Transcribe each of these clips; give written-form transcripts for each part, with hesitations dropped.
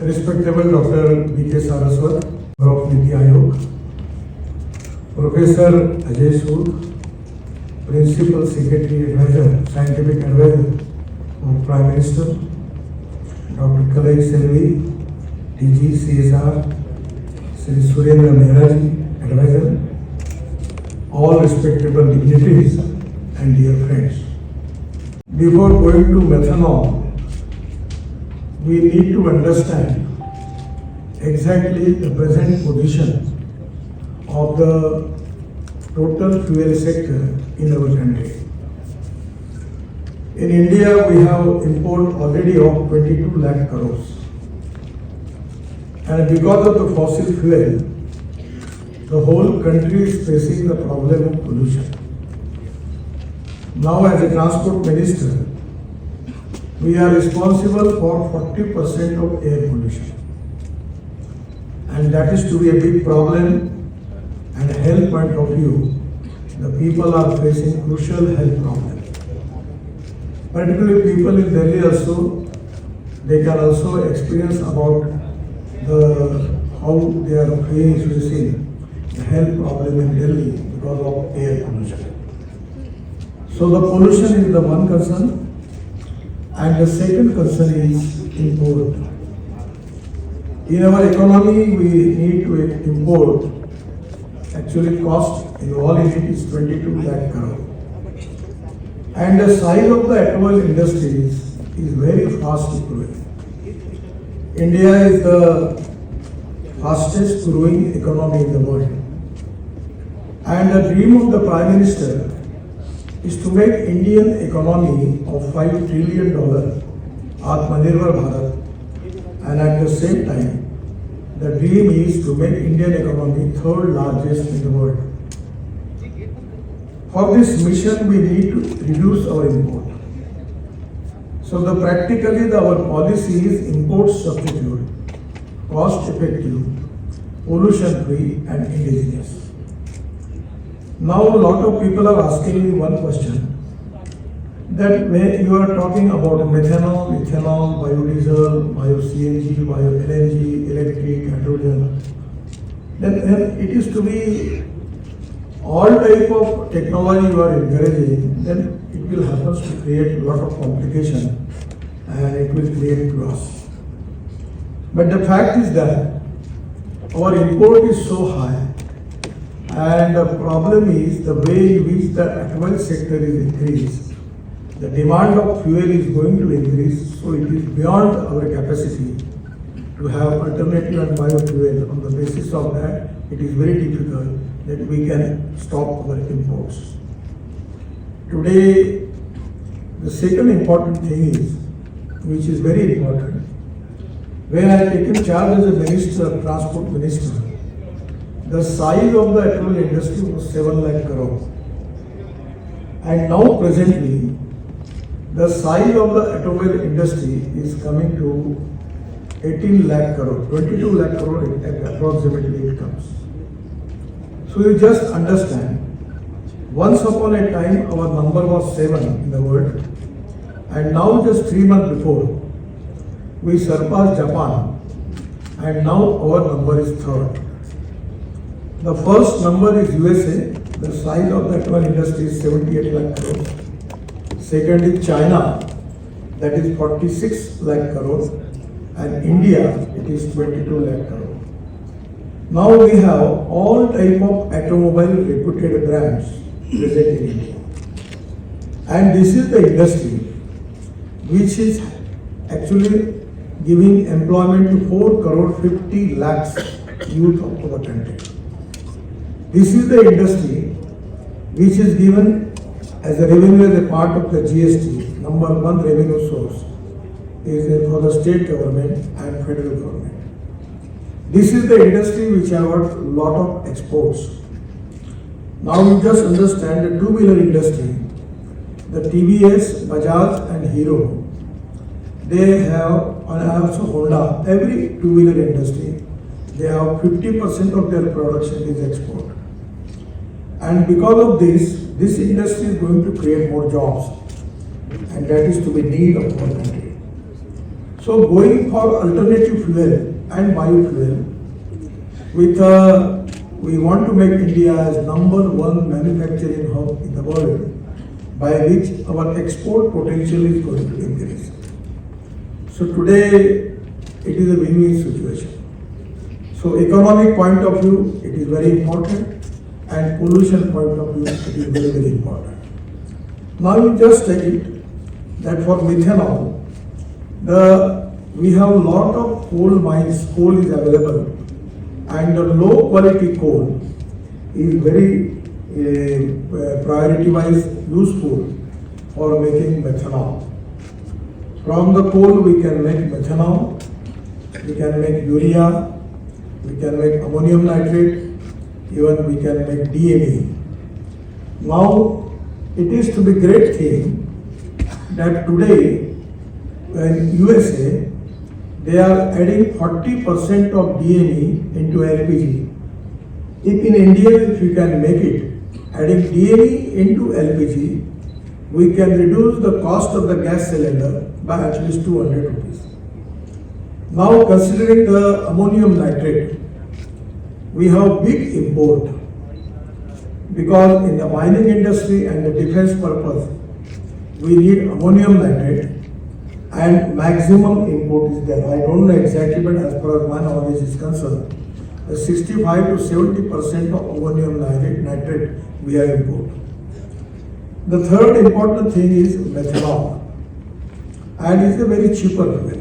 Respectable Dr. B.K. Saraswat, Govt Niti Ayog, Professor Ajay Sood, Principal Secretary Advisor, Scientific Advisor of Prime Minister, Dr. Kalai Selvi, DG CSR, Sri Surendra Mehraji, Advisor, all respectable dignitaries and dear friends. Before going to methanol, we need to understand exactly the present position of the total fuel sector in our country. In India, we have import already of 22 lakh crores. And because of the fossil fuel, the whole country is facing the problem of pollution. Now, as a transport minister, we are responsible for 40% of air pollution. And that is to be a big problem, and health point of view, the people are facing crucial health problems. Particularly people in Delhi also, they can also experience about how they are facing the health problem in Delhi because of air pollution. So the pollution is the one concern, and the second concern is import. In our economy, we need to import. Actually, cost in all it is 22 lakh crore. And the size of the automobile industry is very fast growing. India is the fastest growing economy in the world. And the dream of the Prime Minister is to make Indian economy of $5 trillion Atmanirbhar Bharat, and at the same time, the dream is to make Indian economy third largest in the world. For this mission, we need to reduce our import. So practically our policy is import substitute, cost effective, pollution free and indigenous. Now a lot of people are asking me one question, that when you are talking about methanol, ethanol, biodiesel, bio-CNG, bio-LNG, electric, hydrogen, then it is to be all type of technology you are encouraging, then it will happen to create a lot of complication and it will create loss. But the fact is that our import is so high, and the problem is the way in which the automobile sector is increased. The demand of fuel is going to increase, so it is beyond our capacity to have alternative and biofuel. On the basis of that, it is very difficult that we can stop our imports. Today, the second important thing is, which is very important, when I taken charge as a minister, transport minister, the size of the automobile industry was 7 lakh crore. And now presently, the size of the automobile industry is coming to 18 lakh crore, 22 lakh crore approximately it comes. So you just understand, once upon a time our number was 7 in the world, and now just 3 months before, we surpassed Japan, and now our number is 3rd. The first number is USA, the size of the automobile industry is 78 lakh crore. Second is China, that is 46 lakh crore, and India, it is 22 lakh crore. Now we have all type of automobile reputed brands present in India. And this is the industry which is actually giving employment to 4 crore 50 lakhs youth of our country. This is the industry which is given as a revenue as a part of the GST. Number one revenue source is for the state government and federal government. This is the industry which have got a lot of exports. Now you just understand the two-wheeler industry, the TVS, Bajaj and Hero, they have, and also Honda, every two-wheeler industry, they have 50% of their production is export. And because of this industry is going to create more jobs, and that is to be need of our country. So going for alternative fuel and biofuel, we want to make India as #1 manufacturing hub in the world, by which our export potential is going to increase. So today it is a win-win situation. So economic point of view, it is very important, and pollution point of view, it is very, very important. Now you just take it that for methanol, we have a lot of coal mines, coal is available, and the low quality coal is very priority wise useful for making methanol. From the coal we can make methanol, we can make urea, we can make ammonium nitrate, even we can make DME. Now it is to be great thing that today in USA they are adding 40% of DME into LPG. If in India, if you can make it, adding DME into LPG, we can reduce the cost of the gas cylinder by at least 200 rupees. Now considering the ammonium nitrate, we have big import, because in the mining industry and the defense purpose, we need ammonium nitrate, and maximum import is there. I don't know exactly, but as far as my knowledge is concerned, 65 to 70% of ammonium nitrate we have import. The third important thing is methanol, and it's a very cheaper fuel.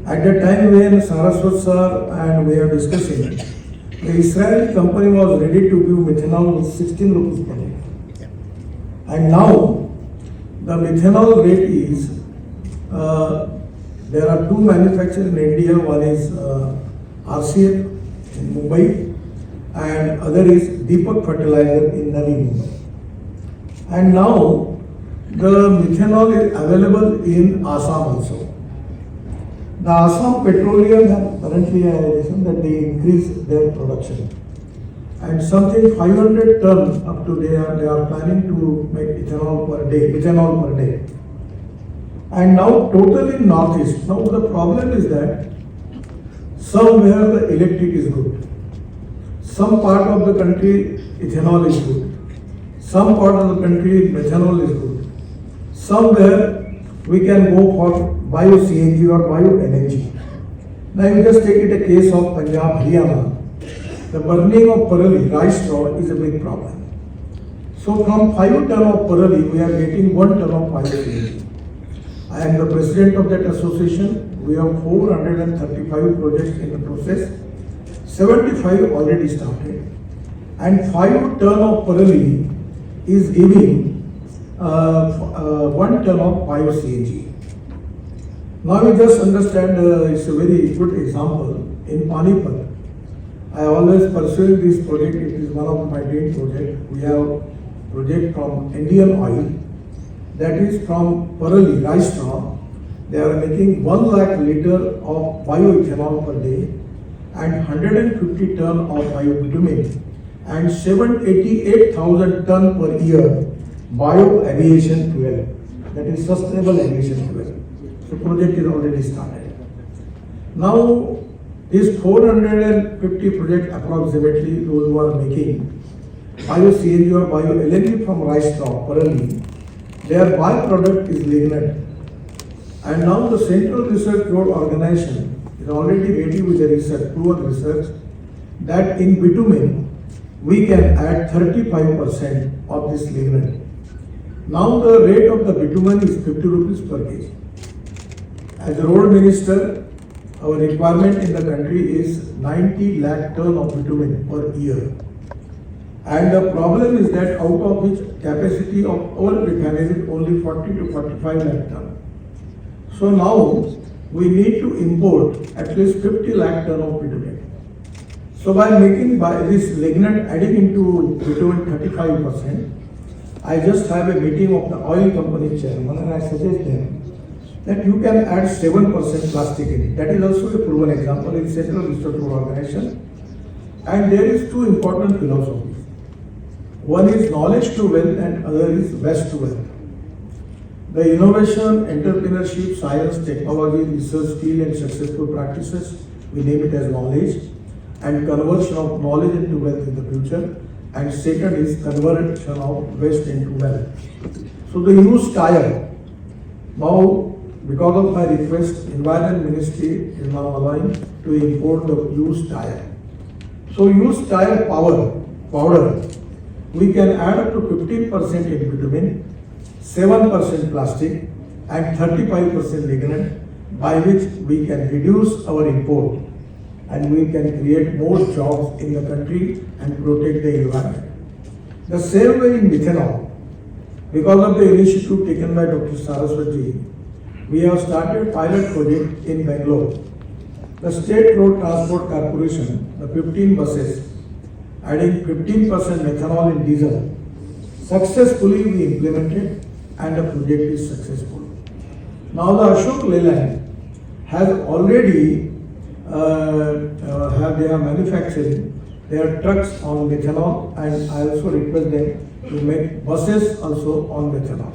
At the time when Saraswat sir and we are discussing, the Israeli company was ready to give methanol with 16 rupees per liter. And now the methanol rate is, there are two manufacturers in India, one is RCF in Mumbai and other is Deepak Fertilizer in Navi Mumbai. And now the methanol is available in Assam also. The Assam Petroleum have currently a reason that they increase their production, and something 500 ton up to they are planning to make ethanol per day. And now total in Northeast. Now the problem is that somewhere the electric is good, some part of the country ethanol is good, some part of the country methanol is good, somewhere we can go for bio CNG or bio LNG. Now you just take it a case of Punjab, Haryana. The burning of parali, rice straw, is a big problem. So from 5 ton of parali, we are getting 1 ton of bio CNG. I am the president of that association. We have 435 projects in the process. 75 already started, and 5 ton of parali is giving 1 ton of bio CNG. Now you just understand, it's a very good example in Panipat. I always pursue this project. It is one of my dream projects. We have project from Indian Oil, that is from parali, rice straw. They are making 1 lakh liter of bioethanol per day and 150 ton of biobitumen and 788,000 ton per year bio aviation fuel, that is sustainable aviation fuel. The project is already started. Now this 450 project approximately, those who are making bio CNG or bio LNG from rice straw, parali, their byproduct is lignin. And now the Central Research Board organization is already ready with the research, proven research, that in bitumen we can add 35% of this lignin. Now the rate of the bitumen is 50 rupees per kg. As a road minister, our requirement in the country is 90 lakh ton of bitumen per year. And the problem is that out of which capacity of our refinery is only 40 to 45 lakh ton. So now we need to import at least 50 lakh ton of bitumen. So by making this lignin adding into bitumen 35%, I just have a meeting of the oil company chairman and I suggest them that you can add 7% plastic in it. That is also a proven example in Central Research Organization. And there is two important philosophies. One is knowledge to wealth and other is waste to wealth. The innovation, entrepreneurship, science, technology, research, skill and successful practices, we name it as knowledge, and conversion of knowledge into wealth in the future. And second is conversion of waste into wealth. So the used tire, now because of my request, Environment Ministry is now allowing to import the used tire. So used tire powder, we can add up to 15% in bitumen, 7% plastic and 35% lignin, by which we can reduce our import and we can create more jobs in the country and protect the environment. The same way in methanol, because of the initiative taken by Dr. Saraswati, we have started pilot project in Bangalore. The State Road Transport Corporation, the 15 buses, adding 15% methanol in diesel. Successfully we implemented and the project is successful. Now the Ashok Leyland has already they are manufacturing their trucks on methanol, and I also request them to make buses also on methanol.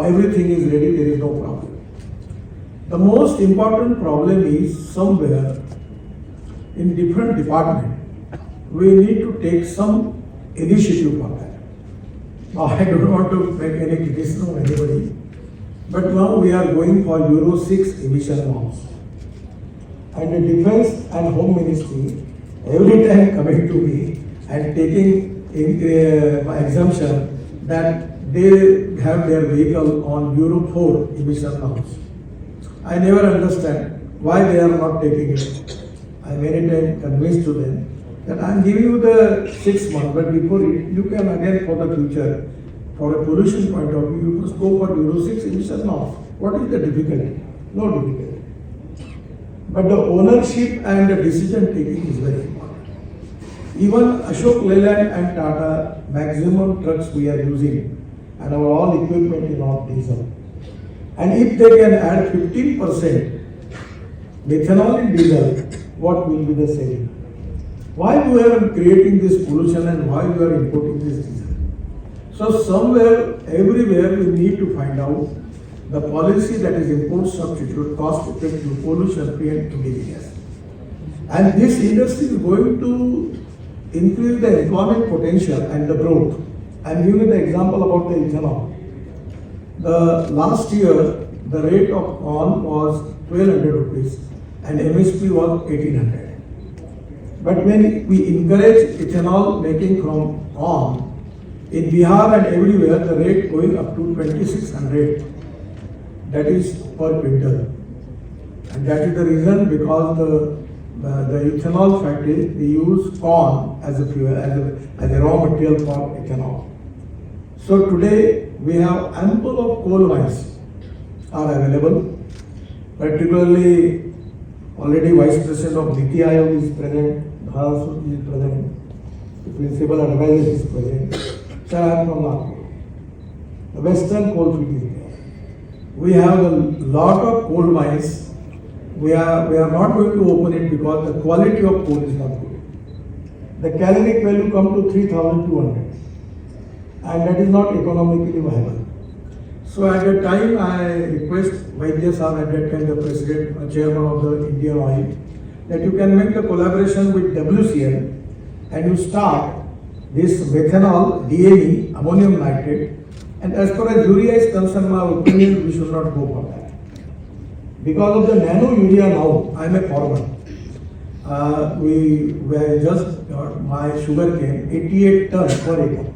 Everything is ready, there is no problem. The most important problem is somewhere in different department, we need to take some initiative for that. Now I don't want to make any criticism of anybody, but now we are going for Euro 6 emission norms. And the Defense and Home Ministry every time coming to me and taking my exemption that they have their vehicle on Euro 4 emission norms. I never understand why they are not taking it. I many times convinced to them that I am giving you the 6 months, but before it, you can again for the future, for a pollution point of view, you must go for Euro 6 emission norms. What is the difficulty? No difficulty. But the ownership and the decision taking is very important. Even Ashok Leyland and Tata, maximum trucks we are using and our all equipment is on diesel. And if they can add 15% methanol in diesel, what will be the saving? Why we are creating this pollution and why we are importing this diesel? So somewhere, everywhere we need to find out the policy that is import substitute, cost effective, pollution free and indigenous. And this industry is going to increase the employment potential and the growth. I'm giving the example about the ethanol. The last year, the rate of corn was 1200 rupees and MSP was 1800. But when we encourage ethanol making from corn, in Bihar and everywhere, the rate going up to 2600. That is per quintal. And that is the reason because the ethanol factory, they use corn as a fuel, as a raw material for ethanol. So today we have ample of coal mines are available, particularly already Vice President of Niti Aayog is present, Bharat is present, the Principal Advisor is present. Sir, I am from Nagpur. The Western coal field is there. We have a lot of coal mines. We are not going to open it because the quality of coal is not good. The caloric value comes to 3,200 and that is not economically viable. So at that time I request Vaidya Sahab, at that time the President, Chairman of the Indian Oil, that you can make a collaboration with WCL and you start this methanol, DAE, ammonium nitrate. And as far as urea is concerned, my opinion, we should not go for that. Because of the nano urea now, I am a farmer. We just got my sugar cane 88 tons per acre.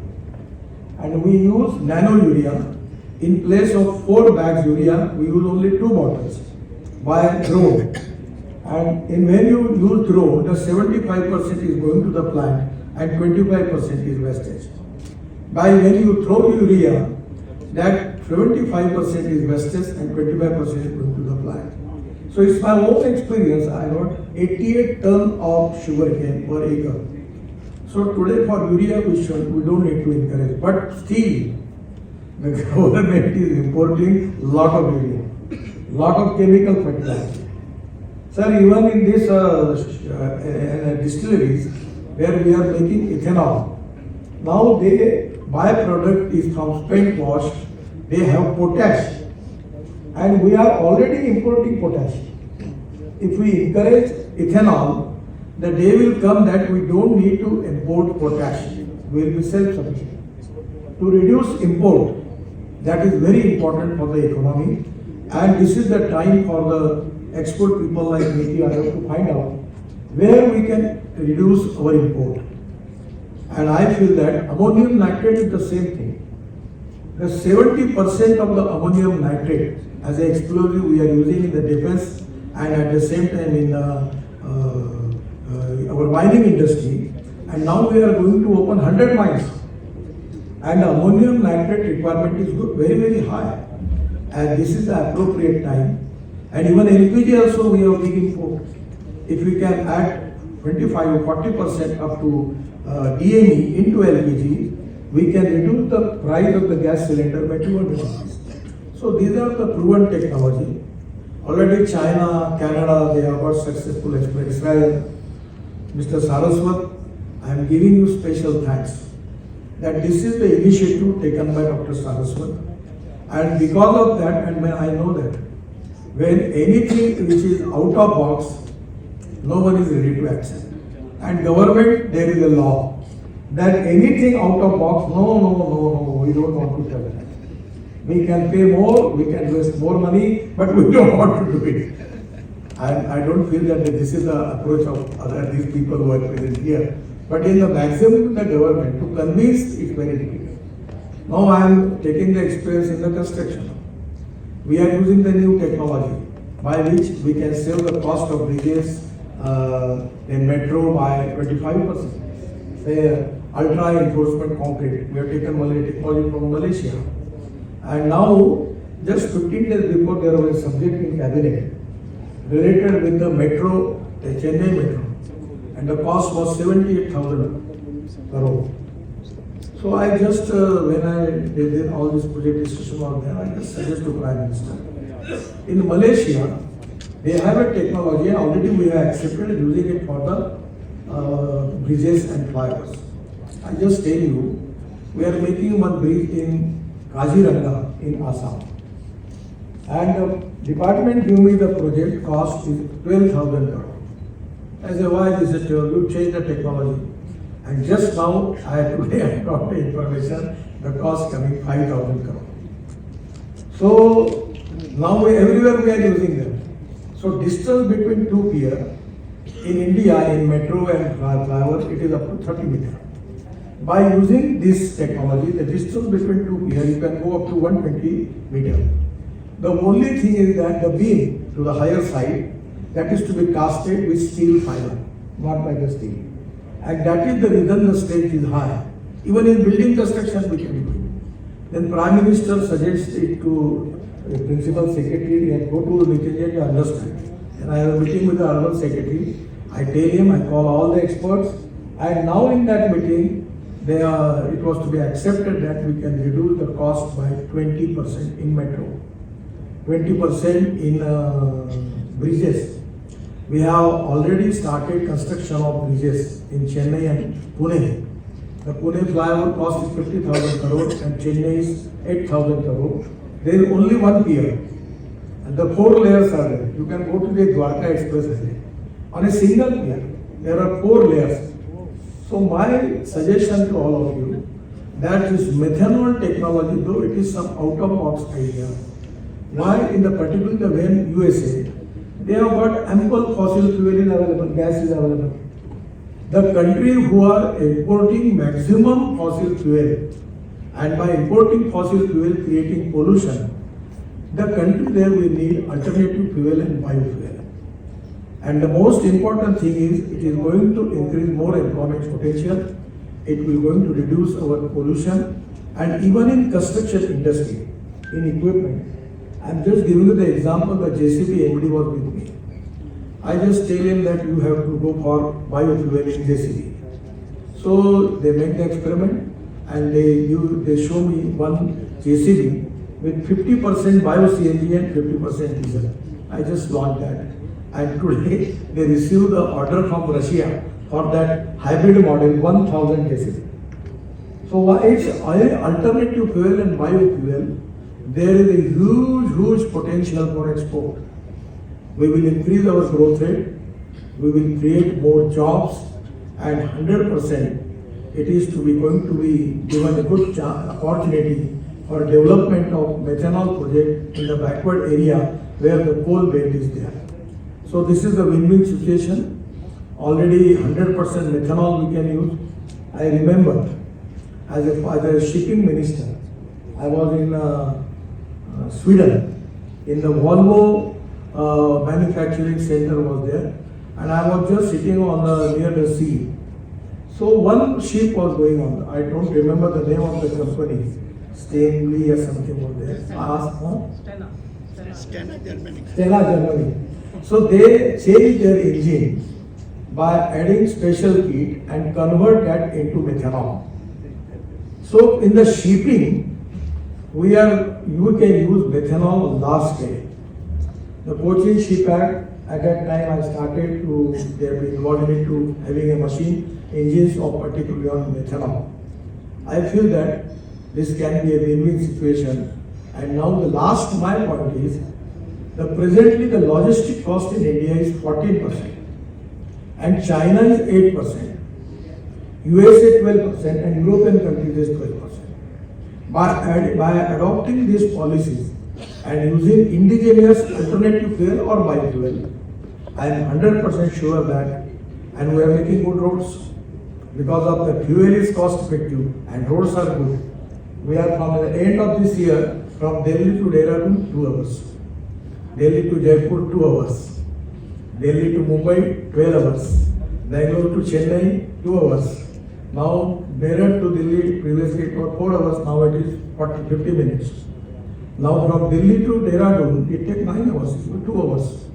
And we use nano urea. In place of 4 bags urea, we use only 2 bottles by drone. And when you use drone, the 75% is going to the plant and 25% is wastage. By when you throw urea, that 75% is wastage and 25% is going to the plant. So it's my own experience. I got 88 tons of sugar cane per acre. So today for urea we don't need to encourage, but still the government is importing lot of urea, lot of chemical fertilizer. Sir, even in this distilleries where we are making ethanol, now the byproduct is from spent wash they have potash, and we are already importing potash. If we encourage ethanol, the day will come that we don't need to import potash. We will be self-sufficient. To reduce import, that is very important for the economy, and this is the time for the export people like Nitin to find out where we can reduce our import. And I feel that ammonium nitrate is the same thing. The 70% of the ammonium nitrate as an explosive we are using in the defense and at the same time in our mining industry. And now we are going to open 100 mines. And the ammonium nitrate requirement is very, very high. And this is the appropriate time. And even LPG also we have big import. If we can add 25 or 40% up to DME into LPG, we can reduce the price of the gas cylinder by 200 rupees. So these are the proven technology. Already China, Canada, they have got successful expert. Israel, Mr. Saraswat, I am giving you special thanks that this is the initiative taken by Dr. Saraswat. And because of that, and I know that when anything which is out of box, no one is ready to accept. And government, there is a law that anything out of box, no, we don't want to tell that. We can pay more, we can invest more money, but we don't want to do it. And I don't feel that this is the approach of these people who are present here. But in the maximum the government, to convince it's very difficult. Now I am taking the experience in the construction. We are using the new technology by which we can save the cost of bridges in metro by 25%. Say ultra enforcement concrete, we have taken technology from Malaysia. And now, just 15 days before, there was a subject in cabinet related with the metro, the Chennai metro, and the cost was 78,000 crore. So I just, when I did all this project discussion on there, I just suggest to Prime Minister. In Malaysia, they have a technology, and already we have accepted using it for the bridges and flyovers. I just tell you, we are making one bridge in Kaziranga in Assam. And the department gave me the project cost is 12,000 crore. I said, why this is 12? You change the technology. And just now, today I got the information, the cost coming 5,000 crore. So now everywhere we are using them. So distance between two piers in India, in metro and flyover, it is up to 30 meters. By using this technology, the distance between two piers, you can go up to 120 meters. The only thing is that the beam to the higher side, that is to be casted with steel fiber, not by the steel. And that is the reason the strength is high. Even in building construction, we can do it. Then Prime Minister suggests it to the Principal Secretary and go to Nitin to understand. And I have a meeting with the Urban Secretary. I tell him, I call all the experts. And now in that meeting, it was to be accepted that we can reduce the cost by 20% in metro, 20% in bridges. We have already started construction of bridges in Chennai and Pune. The Pune flyover cost is 50,000 crore and Chennai is 8,000 crore. There is only one pier and the 4 layers are there. You can go to the Gadkari expressway. On a single pier, there are 4 layers. So my suggestion to all of you, that this methanol technology, though it is some out-of-box idea, why in the particular when USA, they have got ample fossil fuel is available, gas is available. The country who are importing maximum fossil fuel, and by importing fossil fuel creating pollution, the country there will need alternative fuel and biofuel. And the most important thing is, it is going to increase more employment potential, it will going to reduce our pollution, and even in construction industry, in equipment. I am just giving you the example, the JCB MD was with me. I just tell him that you have to go for biofuel in JCB. So they make the experiment and they show me one JCB with 50% bio-CNG and 50% diesel. I just launched that. And today they received the order from Russia for that hybrid model 1000 JCB. So it's alternative fuel and biofuel there is a huge potential for export. We will increase our growth rate, we will create more jobs, and 100% it is going to be given a good opportunity for development of methanol project in the backward area where the coal belt is there. So this is the win-win situation. Already 100% methanol we can use. I remember as a shipping minister, I was in Sweden, in the Volvo manufacturing center was there, and I was just sitting near the sea. So one ship was going on. I don't remember the name of the company. Stanley or something was there. Stena, Germany. So they changed their engine by adding special heat and convert that into methanol. So in the shipping, you can use methanol last day. The Cochin Ship Act, at that time I started to, they have been involved into having a machine, engines of particularly on methanol. I feel that this can be a win-win situation. And now the last my point is, presently the logistic cost in India is 14% and China is 8%, USA 12% and European countries is 12%. By adopting these policies and using indigenous alternative fuel or biofuel, I am 100% sure that, and we are making good roads because of the fuel is cost effective and roads are good. We are from the end of this year, from Delhi to Dehradun 2 hours, Delhi to Jaipur 2 hours, Delhi to Mumbai 12 hours, Bangalore to Chennai 2 hours. Now Meerut to Delhi, previously it was 4 hours, now it is 50 minutes. Now from Delhi to Dehradun, it takes 9 hours, 2 hours.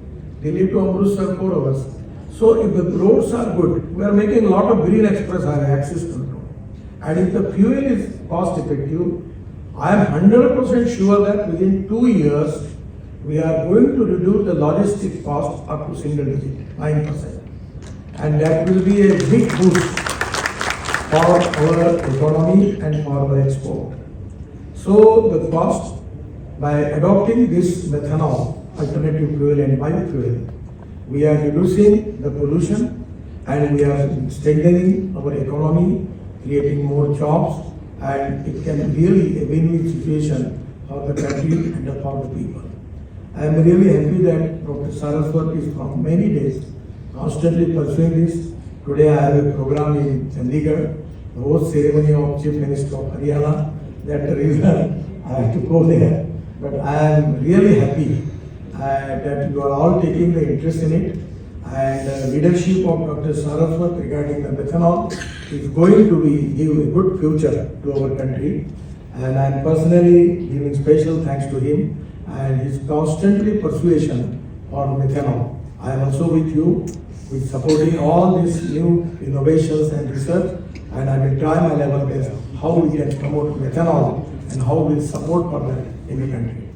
Delhi to Amritsar 4 hours. So if the roads are good, we are making a lot of green express highway access control. And if the fuel is cost effective, I am 100% sure that within 2 years, we are going to reduce the logistic cost up to single digit, 9%. And that will be a big boost for our economy and for our export. So the cost, by adopting this methanol, alternative fuel and biofuel, we are reducing the pollution and we are strengthening our economy, creating more jobs, and it can really a win-win situation for the country and for the people. I am really happy that Dr. Saraswat is from many days constantly pursuing this. Today I have a program in Chandigarh, the host ceremony of Chief Minister of Haryana. That's the reason I have to go there. But I am really happy that you are all taking the interest in it, and leadership of Dr. Saraswat regarding the methanol is going to give a good future to our country, and I am personally giving special thanks to him and his constantly persuasion on methanol. I am also with you with supporting all these new innovations and research, and I will try my level best how we can promote methanol and how we will support for that in the country.